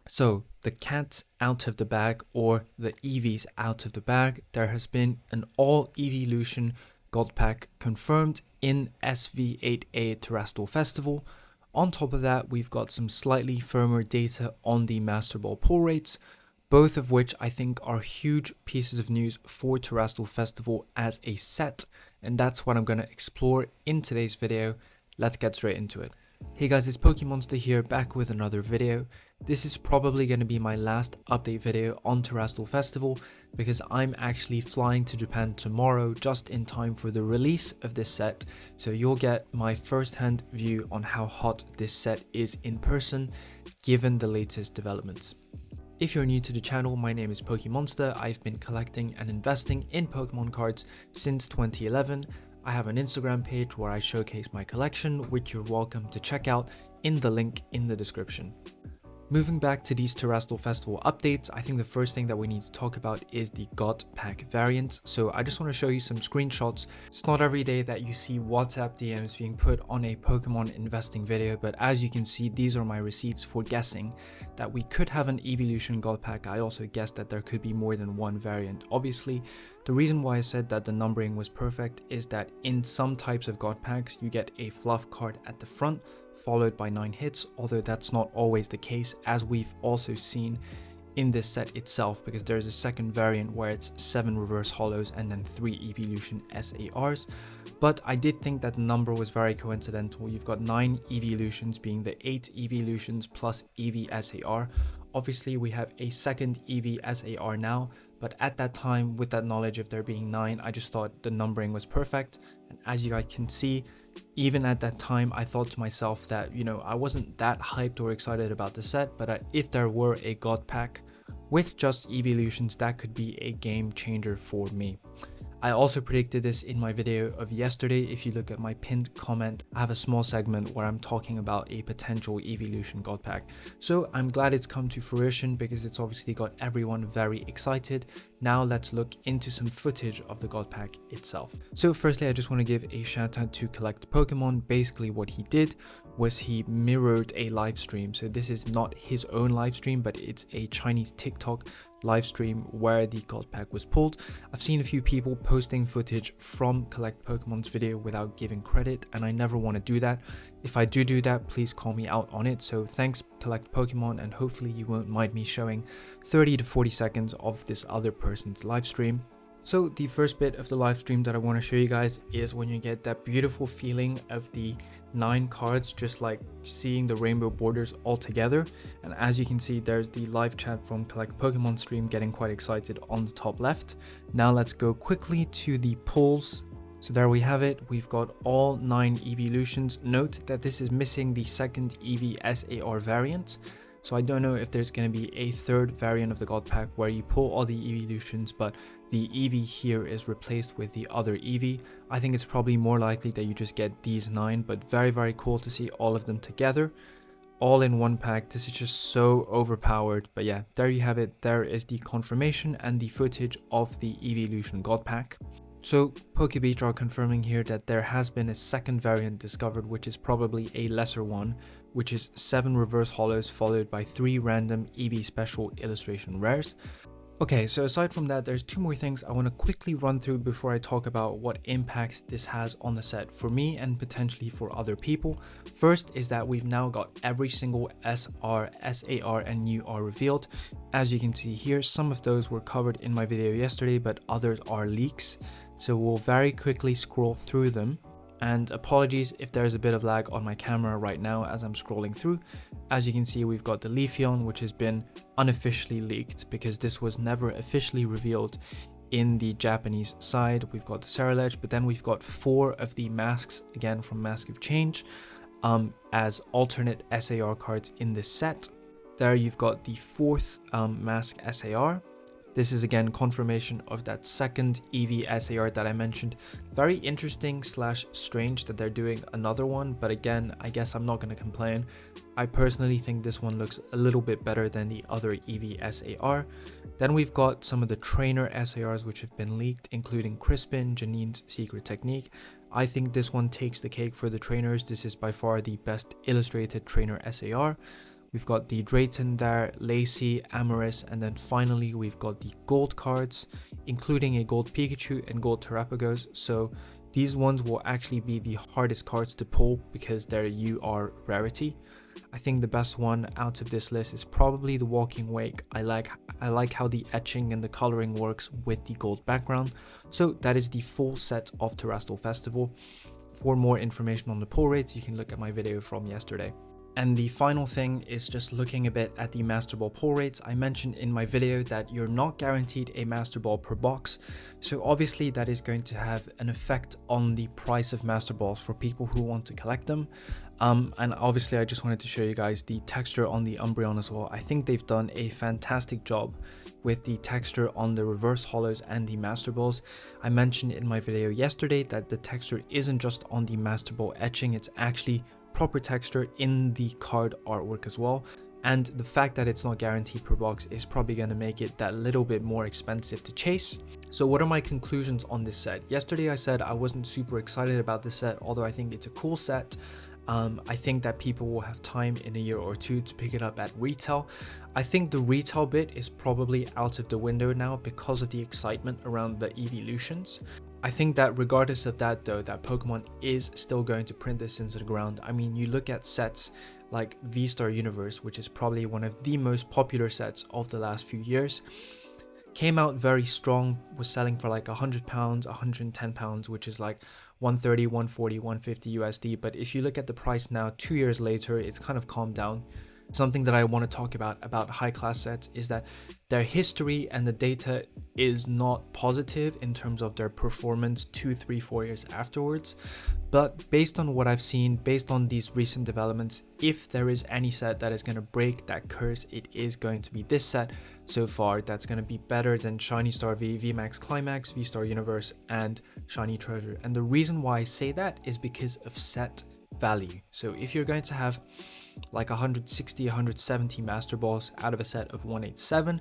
So the cat's out of the bag, or the Eevee's out of the bag. There has been an all Eevelution God Pack confirmed in SV8A Terastal Festival. On top of that, we've got some slightly firmer data on the Masterball Pull Rates, both of which I think are huge pieces of news for Terastal Festival as a set, and that's what I'm going to explore in today's video. Let's get straight into it. Hey guys, it's Pokemonster here, back with another video. This is probably going to be my last update video on Terastal Festival because I'm actually flying to Japan tomorrow just in time for the release of this set, so you'll get my first-hand view on how hot this set is in person given the latest developments. If you're new to the channel, my name is Pokemonster. I've been collecting and investing in Pokemon cards since 2011. I have an Instagram page where I showcase my collection, which you're welcome to check out in the link in the description. Moving back to these Terastal Festival updates, I think the first thing that we need to talk about is the God Pack variants. So I just want to show you some screenshots. It's not every day that you see WhatsApp DMs being put on a Pokemon investing video, but as you can see, these are my receipts for guessing that we could have an Eevelution God Pack. I also guessed that there could be more than one variant. Obviously, the reason why I said that the numbering was perfect is that in some types of God Packs, you get a fluff card at the front, followed by 9 hits, although that's not always the case, as we've also seen in this set itself, because there's a second variant where it's 7 reverse hollows and then 3 Eevelution SARs. But I did think that the number was very coincidental. You've got 9 Eevelutions being the 8 Eevelutions plus Eevee SAR. Obviously we have a second Eevee SAR now, but at that time, with that knowledge of there being 9, I just thought the numbering was perfect. And as you guys can see, even at that time, I thought to myself that, I wasn't that hyped or excited about the set, but if there were a God Pack with just Eevelutions, that could be a game changer for me. I also predicted this in my video of yesterday. If you look at my pinned comment, I have a small segment where I'm talking about a potential Eevelution God Pack. So I'm glad it's come to fruition because it's obviously got everyone very excited. Now let's look into some footage of the God Pack itself. So firstly, I just want to give a shout out to Collect Pokemon. Basically what he did was he mirrored a live stream. So this is not his own live stream, but it's a Chinese TikTok live stream where the God Pack was pulled. I've seen a few people posting footage from Collect Pokemon's video without giving credit, and I never want to do that. If I do that, please call me out on it. So thanks Collect Pokemon, and hopefully you won't mind me showing 30 to 40 seconds of this other person's live stream. So the first bit of the live stream that I want to show you guys is when you get that beautiful feeling of the 9 cards, just like seeing the rainbow borders all together. And as you can see, there's the live chat from Collect Pokemon stream getting quite excited on the top left. Now let's go quickly to the pulls. So there we have it. We've got all 9 Eevelutions. Note that this is missing the second Eevee SAR variant. So I don't know if there's going to be a third variant of the God Pack where you pull all the Eevelutions, but the Eevee here is replaced with the other Eevee. I think it's probably more likely that you just get these 9, but very, very cool to see all of them together, all in one pack. This is just so overpowered. But yeah, there you have it. There is the confirmation and the footage of the Eevelution God Pack. So PokeBeach are confirming here that there has been a second variant discovered, which is probably a lesser one, which is 7 reverse hollows followed by 3 random Eevee special illustration rares. Okay, so aside from that, there's 2 more things I want to quickly run through before I talk about what impact this has on the set for me and potentially for other people. First is that we've now got every single SR, SAR, and UR revealed. As you can see here, some of those were covered in my video yesterday, but others are leaks. So we'll very quickly scroll through them. And apologies if there's a bit of lag on my camera right now as I'm scrolling through. As you can see, we've got the Leafeon, which has been unofficially leaked because this was never officially revealed in the Japanese side. We've got the Cerulege, but then we've got 4 of the masks, again from Mask of Change, as alternate SAR cards in this set. There you've got the 4th mask SAR. This is again confirmation of that second Eevee SAR that I mentioned. Very interesting / strange that they're doing another one, but again, I guess I'm not going to complain. I personally think this one looks a little bit better than the other Eevee SAR. Then we've got some of the trainer SARs which have been leaked, including Crispin, Janine's Secret Technique. I think this one takes the cake for the trainers. This is by far the best illustrated trainer SAR. We've got the Drayton there, Lacey, Amorous, and then finally we've got the gold cards, including a gold Pikachu and gold Terapagos. So these ones will actually be the hardest cards to pull because they're UR rarity. I think the best one out of this list is probably the Walking Wake. I like how the etching and the coloring works with the gold background. So that is the full set of Terastal Festival. For more information on the pull rates, you can look at my video from yesterday. And the final thing is just looking a bit at the Masterball pull rates. I mentioned in my video that you're not guaranteed a Master Ball per box. So obviously that is going to have an effect on the price of Master Balls for people who want to collect them. And obviously I just wanted to show you guys the texture on the Umbreon as well. I think they've done a fantastic job with the texture on the reverse hollows and the Master Balls. I mentioned in my video yesterday that the texture isn't just on the Master Ball etching, it's actually proper texture in the card artwork as well. And the fact that it's not guaranteed per box is probably going to make it that little bit more expensive to chase. So what are my conclusions on this set? Yesterday I said I wasn't super excited about this set, although I think it's a cool set. I think that people will have time in a year or two to pick it up at retail. I think the retail bit is probably out of the window now because of the excitement around the Eevelutions. I think that regardless of that though, that Pokemon is still going to print this into the ground. I mean, you look at sets like V-Star Universe, which is probably one of the most popular sets of the last few years. Came out very strong, was selling for like £100, £110, which is like 130, 140, 150 USD. But if you look at the price now, 2 years later, it's kind of calmed down. Something that I want to talk about high class sets is that their history and the data is not positive in terms of their performance 2, 3, 4 years afterwards. But based on what I've seen, based on these recent developments, if there is any set that is going to break that curse, it is going to be this set so far. That's going to be better than Shiny Star V, VMAX Climax, V-Star Universe, and Shiny Treasure. And the reason why I say that is because of set value. So if you're going to have like 160, 170 Master Balls out of a set of 187,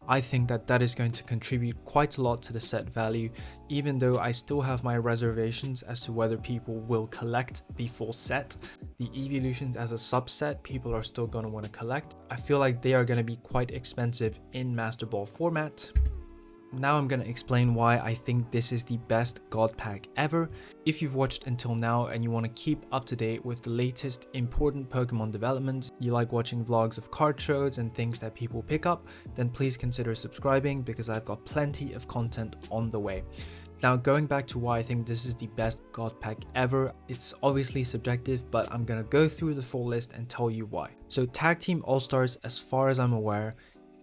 I think that that is going to contribute quite a lot to the set value, even though I still have my reservations as to whether people will collect the full set. The Eevelutions as a subset, people are still going to want to collect. I feel like they are going to be quite expensive in Master Ball format. Now I'm going to explain why I think this is the best God Pack ever. If you've watched until now and you want to keep up to date with the latest important Pokemon developments, you like watching vlogs of card shows and things that people pick up, then please consider subscribing because I've got plenty of content on the way. Now going back to why I think this is the best God Pack ever, it's obviously subjective, but I'm going to go through the full list and tell you why. So Tag Team All-Stars, as far as I'm aware,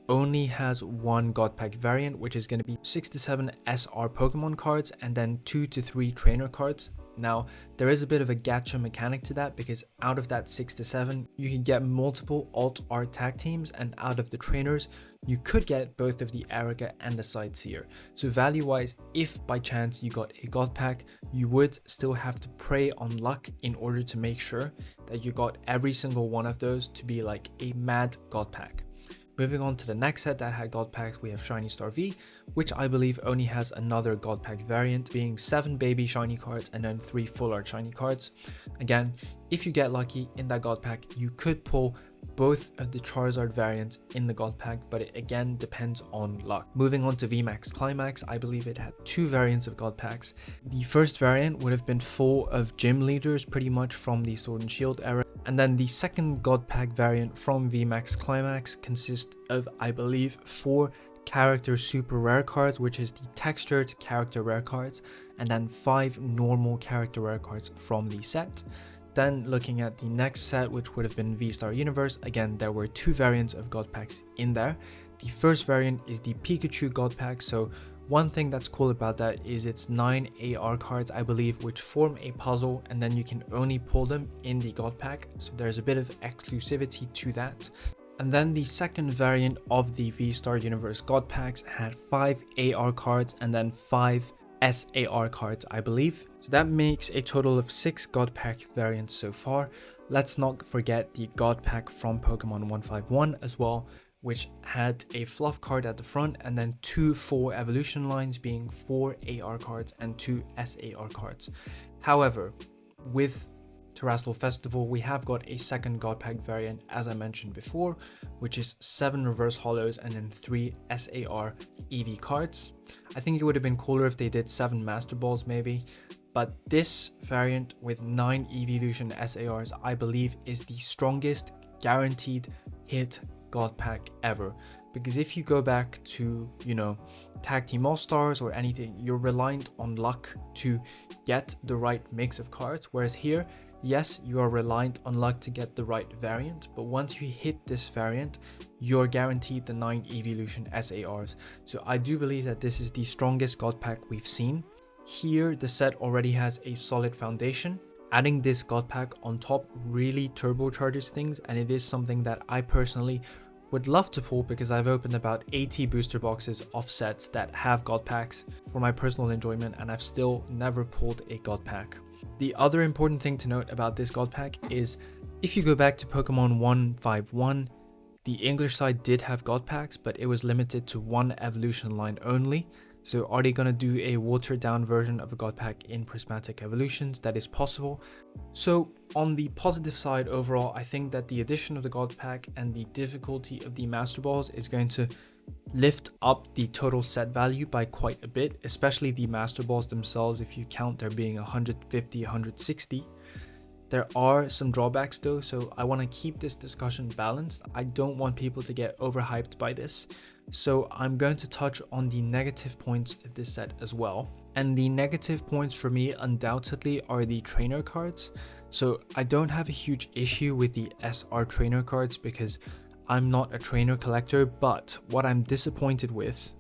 only has one God Pack variant, which is going to be 6 to 7 SR Pokemon cards and then 2 to 3 trainer cards. Now, there is a bit of a gacha mechanic to that because out of that 6 to 7, you can get multiple alt-art tag teams, and out of the trainers, you could get both of the Erica and the Sightseer. So value-wise, if by chance you got a God Pack, you would still have to prey on luck in order to make sure that you got every single one of those to be like a mad God Pack. Moving on to the next set that had God Packs, we have Shiny Star V, which I believe only has another God Pack variant, being 7 baby shiny cards and then 3 full art shiny cards. Again, if you get lucky in that God Pack, you could pull both of the Charizard variants in the God Pack, but it again depends on luck. Moving on to VMAX Climax, I believe it had 2 variants of God Packs. The first variant would have been full of gym leaders pretty much from the Sword and Shield era, and then the second God Pack variant from VMAX Climax consists of, I believe, 4 character super rare cards, which is the textured character rare cards, and then 5 normal character rare cards from the set. Then looking at the next set, which would have been V-Star Universe, again there were 2 variants of God Packs in there. The first variant is the Pikachu God Pack. So one thing that's cool about that is it's 9 AR cards, I believe, which form a puzzle, and then you can only pull them in the God Pack. So there's a bit of exclusivity to that. And then the second variant of the V-Star Universe God Packs had 5 AR cards and then 5 SAR cards, I believe. So that makes a total of 6 God Pack variants so far. Let's not forget the God Pack from Pokemon 151 as well, which had a fluff card at the front and then 2 full evolution lines, being 4 AR cards and 2 SAR cards. However, with Terastal Festival, we have got a second God Pack variant, as I mentioned before, which is 7 reverse hollows and then 3 SAR Eevee cards. I think it would have been cooler if they did 7 Master Balls maybe, but this variant with 9 Eevelution SARs, I believe, is the strongest guaranteed hit God Pack ever. Because if you go back to, Tag Team All-Stars or anything, you're reliant on luck to get the right mix of cards. Whereas here, yes, you are reliant on luck to get the right variant, but once you hit this variant, you're guaranteed the 9 Eevelution SARs. So I do believe that this is the strongest God Pack we've seen. Here, the set already has a solid foundation. Adding this God Pack on top really turbocharges things, and it is something that I personally would love to pull because I've opened about 80 booster boxes of sets that have God Packs for my personal enjoyment, and I've still never pulled a God Pack. The other important thing to note about this God Pack is if you go back to Pokemon 151, the English side did have God Packs, but it was limited to one evolution line only. So are they going to do a watered down version of a God Pack in Prismatic Evolutions? That is possible. So on the positive side overall, I think that the addition of the God Pack and the difficulty of the Master Balls is going to lift up the total set value by quite a bit, especially the Master Balls themselves if you count there being 150, 160. There are some drawbacks though, so I want to keep this discussion balanced. I don't want people to get overhyped by this. So I'm going to touch on the negative points of this set as well. And the negative points for me undoubtedly are the trainer cards. So I don't have a huge issue with the SR trainer cards because I'm not a trainer collector, but what I'm disappointed with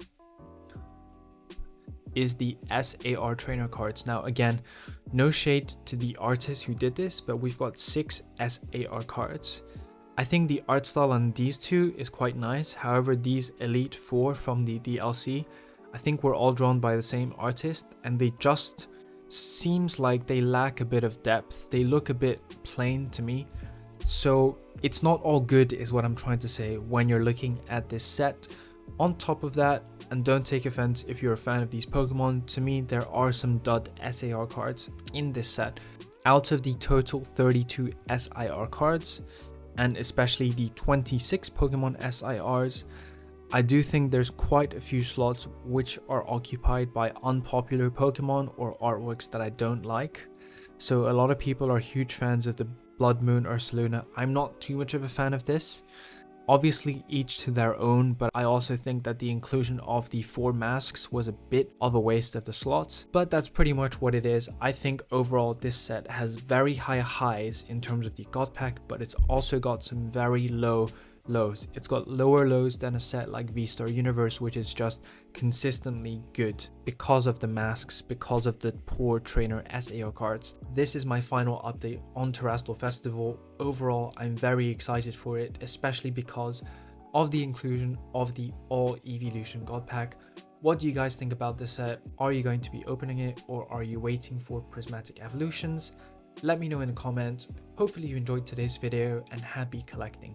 is the SAR trainer cards. Now again, no shade to the artist who did this, but we've got 6 SAR cards. I think the art style on these two is quite nice. However, these Elite 4 from the DLC, I think were all drawn by the same artist, and they just seems like they lack a bit of depth. They look a bit plain to me. So it's not all good is what I'm trying to say when you're looking at this set. On top of that, and don't take offense if you're a fan of these Pokemon, to me there are some dud SAR cards in this set. Out of the total 32 SIR cards, and especially the 26 Pokemon SIRs, I do think there's quite a few slots which are occupied by unpopular Pokemon or artworks that I don't like. So a lot of people are huge fans of the Blood Moon Ursaluna. I'm not too much of a fan of this. Obviously each to their own, but I also think that the inclusion of the 4 masks was a bit of a waste of the slots, but that's pretty much what it is. I think overall this set has very high highs in terms of the God Pack, but it's also got some very low lows. It's got lower lows than a set like V-Star Universe, which is just consistently good because of the masks, because of the poor trainer SAO cards. This is my final update on Terastal Festival. Overall, I'm very excited for it, especially because of the inclusion of the all Eevelution God Pack. What do you guys think about this set? Are you going to be opening it, or are you waiting for Prismatic Evolutions? Let me know in the comments. Hopefully you enjoyed today's video, and happy collecting.